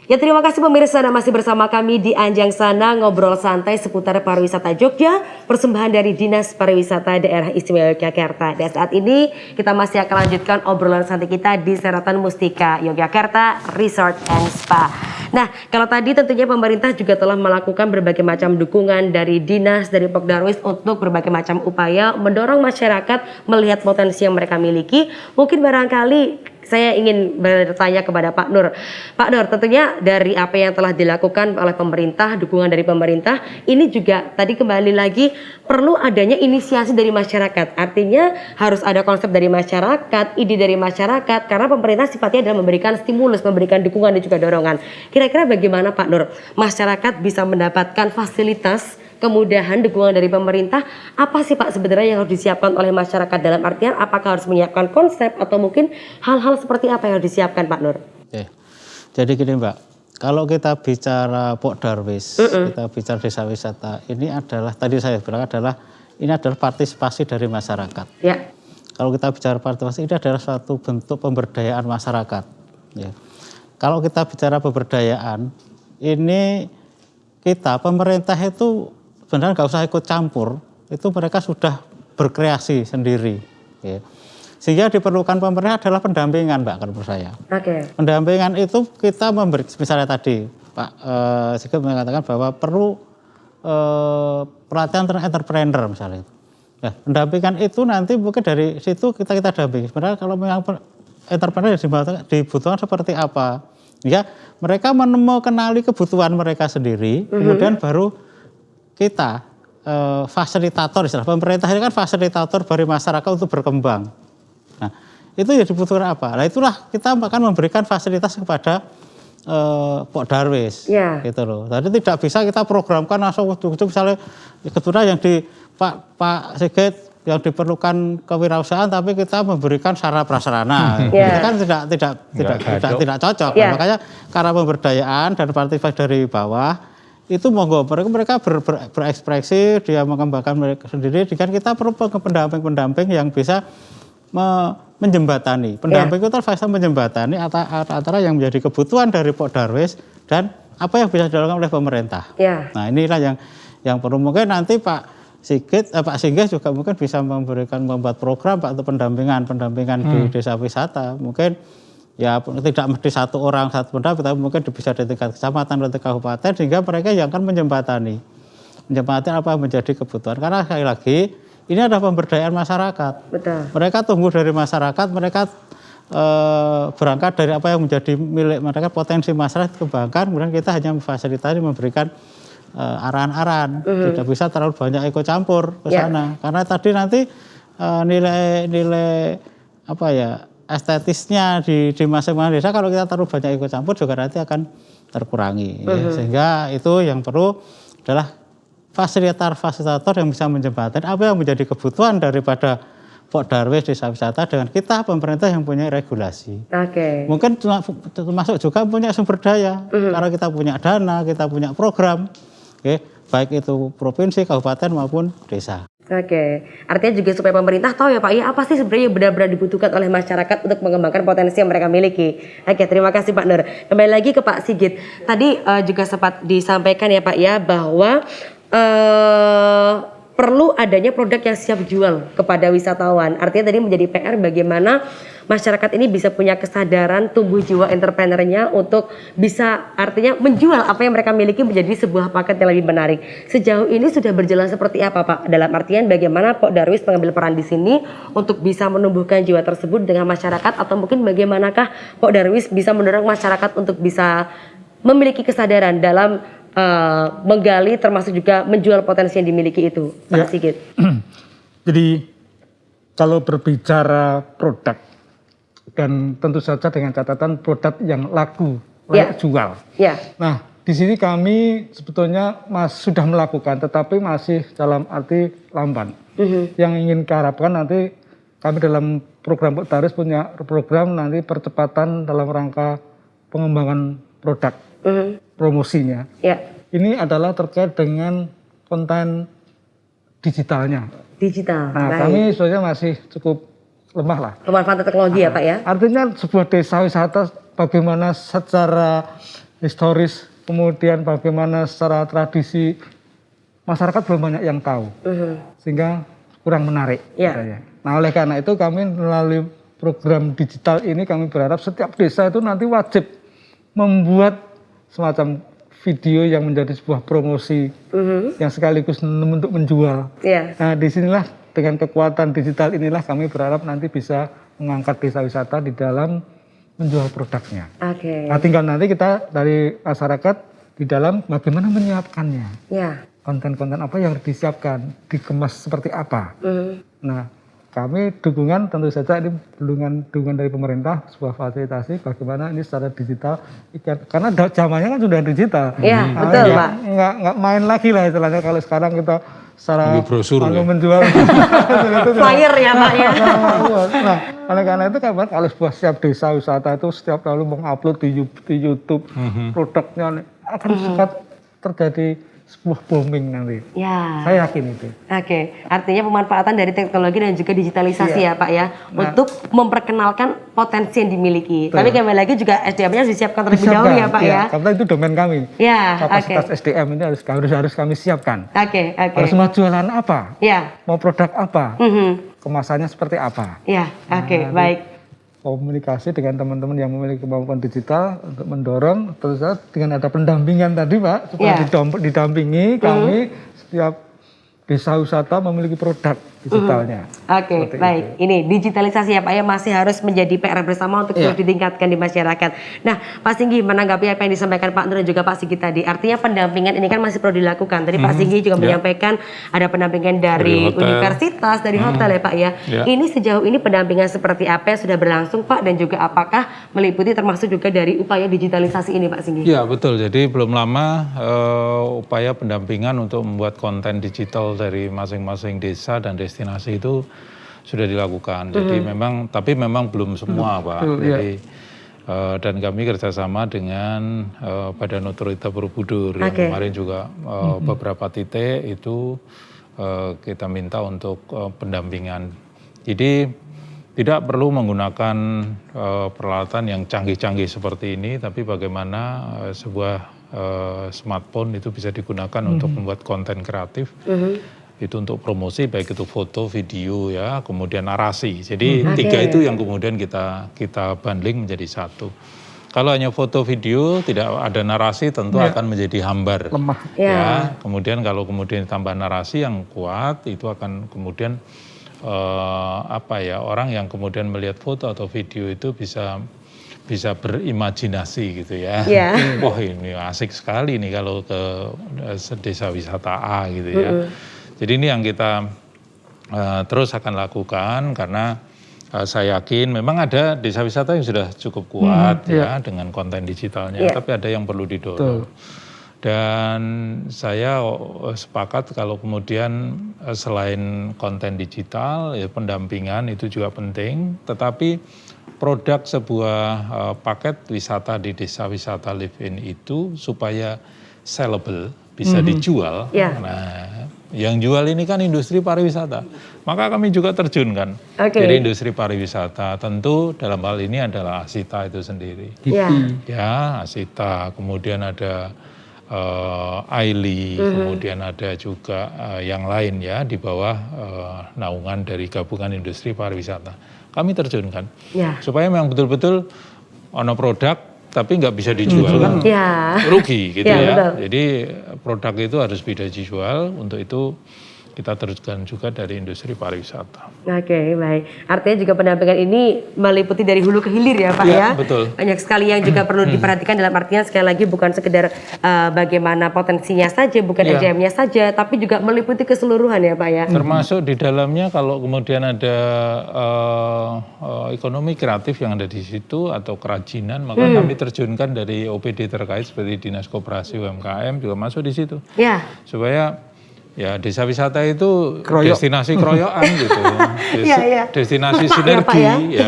Ya, terima kasih pemirsa, Anda masih bersama kami di Anjang Sana, ngobrol santai seputar pariwisata Jogja, persembahan dari Dinas Pariwisata Daerah Istimewa Yogyakarta. Dan saat ini kita masih akan lanjutkan obrolan santai kita di Sheraton Mustika Yogyakarta Resort and Spa. Nah, kalau tadi tentunya pemerintah juga telah melakukan berbagai macam dukungan dari dinas, dari Pokdarwis untuk berbagai macam upaya mendorong masyarakat melihat potensi yang mereka miliki. Mungkin barangkali saya ingin bertanya kepada Pak Nur. Pak Nur, tentunya dari apa yang telah dilakukan oleh pemerintah, dukungan dari pemerintah, ini juga tadi kembali lagi perlu adanya inisiasi dari masyarakat. Artinya harus ada konsep dari masyarakat, ide dari masyarakat, karena pemerintah sifatnya adalah memberikan stimulus, memberikan dukungan dan juga dorongan. Kira-kira bagaimana Pak Nur, masyarakat bisa mendapatkan fasilitas, kemudahan, dukungan dari pemerintah? Apa sih Pak sebenarnya yang harus disiapkan oleh masyarakat, dalam artian apakah harus menyiapkan konsep atau mungkin hal-hal seperti apa yang harus disiapkan Pak Nur? Oke. Jadi gini Mbak, kalau kita bicara Pokdarwis, kita bicara desa wisata, ini adalah tadi saya bilang ini adalah partisipasi dari masyarakat. Ya. Kalau kita bicara partisipasi, ini adalah suatu bentuk pemberdayaan masyarakat. Ya. Kalau kita bicara pemberdayaan, ini pemerintah itu sebenarnya nggak usah ikut campur, itu mereka sudah berkreasi sendiri. Ya. Sehingga diperlukan pemerintah adalah pendampingan, Mbak, kalau menurut saya. Oke. Pendampingan itu kita memberi, misalnya tadi Pak Sigit mengatakan bahwa perlu pelatihan entrepreneur misalnya. Nah, pendampingan itu nanti mungkin dari situ kita dampingi. Sebenarnya kalau memang entrepreneur dibutuhkan seperti apa, ya mereka mengenali kebutuhan mereka sendiri, kemudian baru kita fasilitator, istilah pemerintah ini kan fasilitator bagi masyarakat untuk berkembang. Nah, itu yang dibutuhkan apa? Nah, itulah kita akan memberikan fasilitas kepada Pokdarwis, gitu loh. Jadi tidak bisa kita programkan langsung ujung-ujung misalnya kebetulan yang di Pak Sigit yang diperlukan kewirausahaan, tapi kita memberikan sarana prasarana, itu kan tidak cocok. Nah, makanya karena pemberdayaan dan partisipasi dari bawah, itu monggo mereka berekspresi, dia mengembangkan mereka sendiri, dengan kita perlu pendamping yang bisa menjembatani. Pendamping itu bisa menjembatani antara yang menjadi kebutuhan dari Pokdarwis dan apa yang bisa dilakukan oleh pemerintah. Nah, inilah yang perlu, mungkin nanti Pak Sigit juga mungkin bisa membuat program untuk pendampingan di desa wisata. Mungkin ya tidak mesti satu orang satu pendamping, tapi mungkin bisa di tingkat kecamatan atau kabupaten, sehingga mereka yang akan menjembatani apa yang menjadi kebutuhan. Karena sekali lagi ini adalah pemberdayaan masyarakat. Betul. Mereka tumbuh dari masyarakat, mereka berangkat dari apa yang menjadi milik mereka, potensi masyarakat kembangkan, kemudian kita hanya memfasilitasi, memberikan arahan-arahan, tidak bisa terlalu banyak ikut campur ke sana, karena tadi nanti nilai apa ya estetisnya di masing-masing desa kalau kita terlalu banyak ikut campur juga nanti akan terkurangi. Sehingga itu yang perlu adalah fasilitator yang bisa menjembatani apa yang menjadi kebutuhan daripada Pokdarwis desa wisata dengan kita pemerintah yang punya regulasi. Mungkin termasuk juga punya sumber daya, karena kita punya dana, kita punya program. Baik itu provinsi, kabupaten maupun desa. Artinya juga supaya pemerintah tahu ya Pak, ya apa sih sebenarnya yang benar-benar dibutuhkan oleh masyarakat untuk mengembangkan potensi yang mereka miliki. Terima kasih Pak Nur. Kembali lagi ke Pak Sigit. Tadi juga sempat disampaikan ya Pak ya bahwa perlu adanya produk yang siap jual kepada wisatawan. Artinya tadi menjadi PR bagaimana masyarakat ini bisa punya kesadaran, tumbuh jiwa entrepreneurnya untuk bisa artinya menjual apa yang mereka miliki menjadi sebuah paket yang lebih menarik. Sejauh ini sudah berjalan seperti apa Pak? Dalam artian bagaimana Pokdarwis mengambil peran di sini untuk bisa menumbuhkan jiwa tersebut dengan masyarakat, atau mungkin bagaimanakah Pokdarwis bisa mendorong masyarakat untuk bisa memiliki kesadaran dalam menggali termasuk juga menjual potensi yang dimiliki itu, Pak Sigit. Jadi kalau berbicara produk, dan tentu saja dengan catatan produk yang laku, layak jual. Nah, di sini kami sebetulnya sudah melakukan, tetapi masih dalam arti lamban. Yang ingin diharapkan nanti kami dalam program Pokdarwis punya program nanti percepatan dalam rangka pengembangan produk, promosinya. Ini adalah terkait dengan konten digitalnya. Nah, kami sebenarnya masih cukup lemah lah. Pemanfaatan teknologi ya Pak ya. Artinya sebuah desa wisata bagaimana secara historis, kemudian bagaimana secara tradisi masyarakat belum banyak yang tahu, sehingga kurang menarik. Yeah. Nah oleh karena itu kami melalui program digital ini kami berharap setiap desa itu nanti wajib membuat semacam video yang menjadi sebuah promosi yang sekaligus untuk menjual. Yeah. Nah disinilah dengan kekuatan digital inilah kami berharap nanti bisa mengangkat desa wisata di dalam menjual produknya. Nah tinggal nanti kita dari masyarakat di dalam bagaimana menyiapkannya. Yeah. Konten-konten apa yang disiapkan, dikemas seperti apa. Nah kami dukungan tentu saja ini dukungan dari pemerintah, sebuah fasilitasi bagaimana ini secara digital, karena zamannya kan sudah digital. Iya, betul Pak. Nggak main lagi lah istilahnya kalau sekarang kita secara menjual flyer ya Pak ya. Nah oleh karena itu kan kalau sebuah setiap desa wisata itu setiap lalu mengupload di YouTube produknya akan terjadi sebuah booming nanti. Ya. Saya yakin itu. Artinya pemanfaatan dari teknologi dan juga digitalisasi ya Pak ya, untuk memperkenalkan potensi yang dimiliki. Tapi kembali lagi juga SDM-nya harus disiapkan terlebih dahulu ya Pak ya. Karena itu domain kami. Kapasitas SDM ini harus kami siapkan. Harus mau jualan apa? Mau produk apa? Kemasannya seperti apa? Baik. Komunikasi dengan teman-teman yang memiliki kemampuan digital untuk mendorong, terus dengan ada pendampingan tadi Pak, supaya didampingi kami setiap desa wisata memiliki produk digitalnya. Baik. Ini digitalisasi ya Pak ya masih harus menjadi PR bersama untuk terus ditingkatkan di masyarakat. Nah Pak Singgi menanggapi apa yang disampaikan Pak Nur dan juga Pak Singgi tadi, artinya pendampingan ini kan masih perlu dilakukan. Tadi Pak Singgi juga menyampaikan ada pendampingan dari universitas, dari hotel ya Pak ya. Ini sejauh ini pendampingan seperti apa yang sudah berlangsung Pak, dan juga apakah meliputi termasuk juga dari upaya digitalisasi ini Pak Singgi? Ya betul, jadi belum lama upaya pendampingan untuk membuat konten digital dari masing-masing desa dan destinasi itu sudah dilakukan. Jadi tapi memang belum semua Pak. Jadi dan kami kerjasama dengan Badan Otorita Borobudur yang kemarin juga beberapa titik itu kita minta untuk pendampingan. Jadi tidak perlu menggunakan peralatan yang canggih-canggih seperti ini, tapi bagaimana sebuah smartphone itu bisa digunakan untuk membuat konten kreatif. Itu untuk promosi, baik itu foto, video ya, kemudian narasi. Jadi tiga itu yang kemudian kita bundling menjadi satu. Kalau hanya foto video tidak ada narasi tentu akan menjadi hambar. Lemah. Ya. Kemudian kalau kemudian ditambah narasi yang kuat itu akan kemudian orang yang kemudian melihat foto atau video itu bisa berimajinasi gitu ya. Wah ini asik sekali nih kalau ke desa wisata A gitu ya. Jadi ini yang kita terus akan lakukan karena saya yakin memang ada desa wisata yang sudah cukup kuat ya dengan konten digitalnya, tapi ada yang perlu didorong. Dan saya sepakat kalau kemudian selain konten digital, ya pendampingan itu juga penting, tetapi produk sebuah paket wisata di desa wisata live-in itu supaya sellable, bisa dijual. Nah, yang jual ini kan industri pariwisata, maka kami juga terjunkan. Jadi industri pariwisata tentu dalam hal ini adalah Asita itu sendiri. Ya, Asita, kemudian ada Aili, kemudian ada juga yang lain ya di bawah naungan dari gabungan industri pariwisata. Kami terjunkan supaya memang betul-betul ono produk tapi nggak bisa dijual kan rugi gitu ya. Betul. Jadi produk itu harus bisa dijual, untuk itu kita teruskan juga dari industri pariwisata. Baik. Artinya juga pendampingan ini meliputi dari hulu ke hilir ya Pak ya? Betul. Banyak sekali yang juga perlu diperhatikan, dalam artian sekali lagi bukan sekedar bagaimana potensinya saja, bukan SDM-nya saja, tapi juga meliputi keseluruhan ya Pak ya? Termasuk di dalamnya kalau kemudian ada ekonomi kreatif yang ada di situ atau kerajinan, maka kami terjunkan dari OPD terkait seperti Dinas Koperasi UMKM juga masuk di situ. Supaya ya desa wisata itu destinasi keroyokan gitu, destinasi sinergi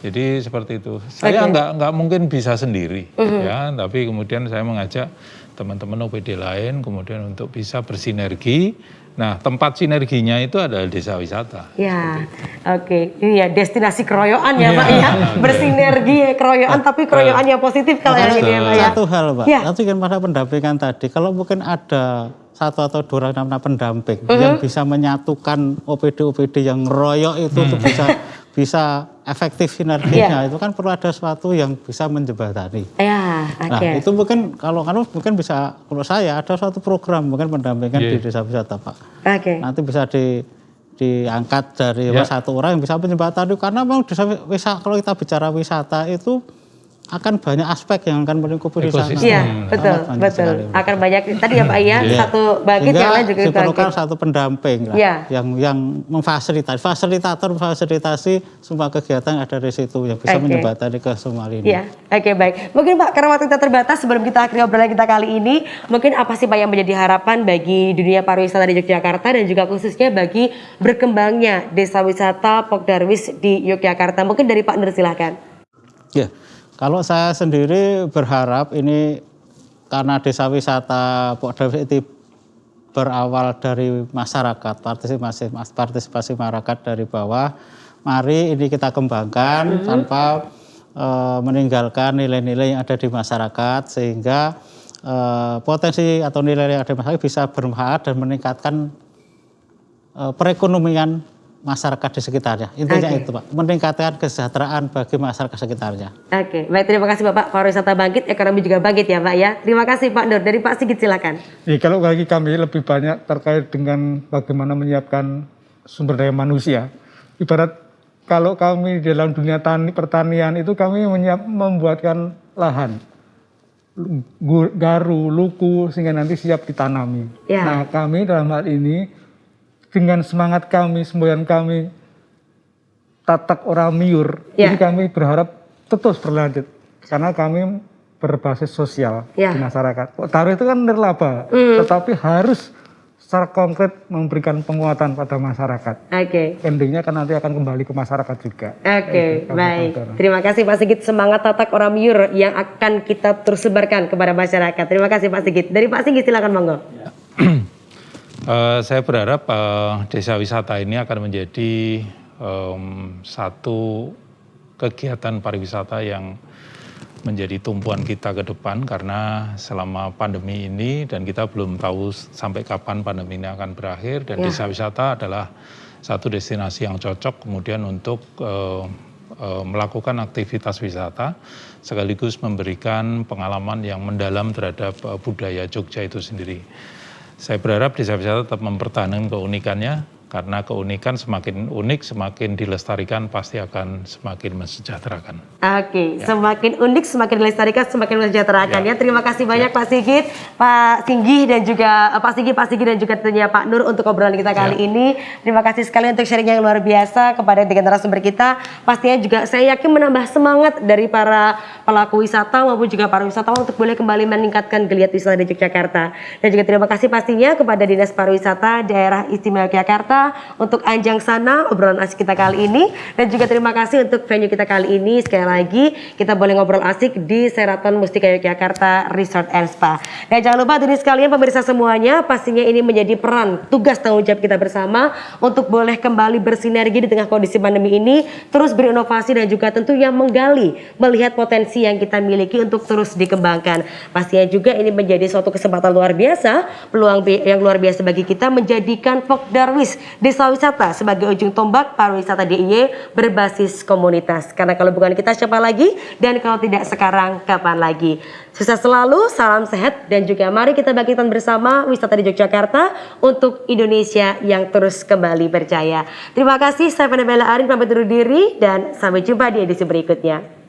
Jadi seperti itu. Saya nggak mungkin bisa sendiri ya, tapi kemudian saya mengajak teman-teman OPD lain kemudian untuk bisa bersinergi Nah, tempat sinerginya itu adalah desa wisata. Ya, oke. Ini ya destinasi keroyokan ya Pak ya. Bersinergi keroyokan tapi keroyokan yang positif kalau yang ini ya Pak ya. Satu hal Pak, Ya. nanti kan pada pendampingan tadi, kalau mungkin ada satu atau dua orang namanya pendamping yang bisa menyatukan OPD-OPD yang ngeroyok itu tuh bisa efektif sinerginya, itu kan perlu ada sesuatu yang bisa menjembatani. Ya, Nah oke. itu mungkin kalau mungkin bisa, kalau saya ada suatu program mungkin pendampingan di desa wisata Pak. Oke. Nanti bisa diangkat dari satu orang yang bisa menjembatani, karena memang desa wisata, kalau kita bicara wisata itu akan banyak aspek yang akan melingkupi di sana. Iya, betul. Akan banyak tadi ya Pak ya, satu bangkit yang lain juga diperlukan bangkit. satu pendamping lah, yang memfasilitasi semua kegiatan yang ada di situ, yang bisa menjembatani ke semua lini. Iya, oke baik. Mungkin Pak, karena waktu kita terbatas, sebelum kita akhiri obrolan kita kali ini, mungkin apa sih Pak yang menjadi harapan bagi dunia pariwisata di Yogyakarta dan juga khususnya bagi berkembangnya desa wisata Pokdarwis di Yogyakarta? Mungkin dari Pak Nur silahkan. Ya. Kalau saya sendiri berharap ini, karena desa wisata Pokdarwis itu berawal dari masyarakat, partisipasi masyarakat dari bawah, mari ini kita kembangkan tanpa meninggalkan nilai-nilai yang ada di masyarakat, sehingga potensi atau nilai yang ada di masyarakat bisa bermanfaat dan meningkatkan perekonomian masyarakat di sekitarnya. Intinya itu Pak, meningkatkan kesejahteraan bagi masyarakat sekitarnya. Oke, baik, terima kasih Bapak. Pariwisata bangkit, ekonomi juga bangkit ya Pak ya. Terima kasih Pak Nur. Dari Pak Sigit silakan. Ya, kalau bagi kami lebih banyak terkait dengan bagaimana menyiapkan sumber daya manusia. Ibarat kalau kami dalam dunia pertanian itu kami membuatkan lahan, garu, luku, sehingga nanti siap ditanami. Ya. Nah kami dalam hal ini, dengan semangat kami, semboyan kami, tatak orang miur, ini kami berharap terus berlanjut. Karena kami berbasis sosial di masyarakat. Taruh itu kan nirlaba, tetapi harus secara konkret memberikan penguatan pada masyarakat. Endingnya kan nanti akan kembali ke masyarakat juga. Baik. Terima kasih Pak Sigit, semangat tatak orang miur yang akan kita terus sebarkan kepada masyarakat. Terima kasih Pak Sigit. Dari Pak Sigit silakan monggo. Saya berharap desa wisata ini akan menjadi satu kegiatan pariwisata yang menjadi tumpuan kita ke depan, karena selama pandemi ini dan kita belum tahu sampai kapan pandemi ini akan berakhir, dan desa wisata adalah satu destinasi yang cocok kemudian untuk melakukan aktivitas wisata sekaligus memberikan pengalaman yang mendalam terhadap budaya Jogja itu sendiri. Saya berharap desa wisata tetap mempertahankan keunikannya, karena keunikan semakin unik, semakin dilestarikan pasti akan semakin mensejahterakan. Semakin unik, semakin dilestarikan, semakin mensejahterakan ya. Terima kasih banyak Pak Sigit, Pak Singgih dan juga Pak Siggi dan juga tentunya Pak Nur untuk obrolan kita kali ini. Terima kasih sekali untuk sharing yang luar biasa kepada tiga narasumber kita. Pastinya juga saya yakin menambah semangat dari para pelaku wisata maupun juga para wisatawan untuk boleh kembali meningkatkan geliat wisata di Yogyakarta. Dan juga terima kasih pastinya kepada Dinas Pariwisata Daerah Istimewa Yogyakarta untuk Anjang Sana obrolan asik kita kali ini, dan juga terima kasih untuk venue kita kali ini. Sekali lagi kita boleh ngobrol asik di Sheraton Mustika Yogyakarta Resort and Spa. Dan jangan lupa hadirin sekalian, pemirsa semuanya, pastinya ini menjadi peran tugas tanggung jawab kita bersama untuk boleh kembali bersinergi di tengah kondisi pandemi ini, terus berinovasi dan juga tentunya menggali, melihat potensi yang kita miliki untuk terus dikembangkan. Pastinya juga ini menjadi suatu kesempatan luar biasa, peluang yang luar biasa bagi kita menjadikan Pokdarwis Desa Wisata sebagai ujung tombak pariwisata DIY berbasis komunitas. Karena kalau bukan kita siapa lagi, dan kalau tidak sekarang kapan lagi. Sukses selalu, salam sehat, dan juga mari kita bangkitkan bersama wisata di Yogyakarta untuk Indonesia yang terus kembali percaya. Terima kasih, saya Vanessa Bella Arin pamit undur diri dan sampai jumpa di edisi berikutnya.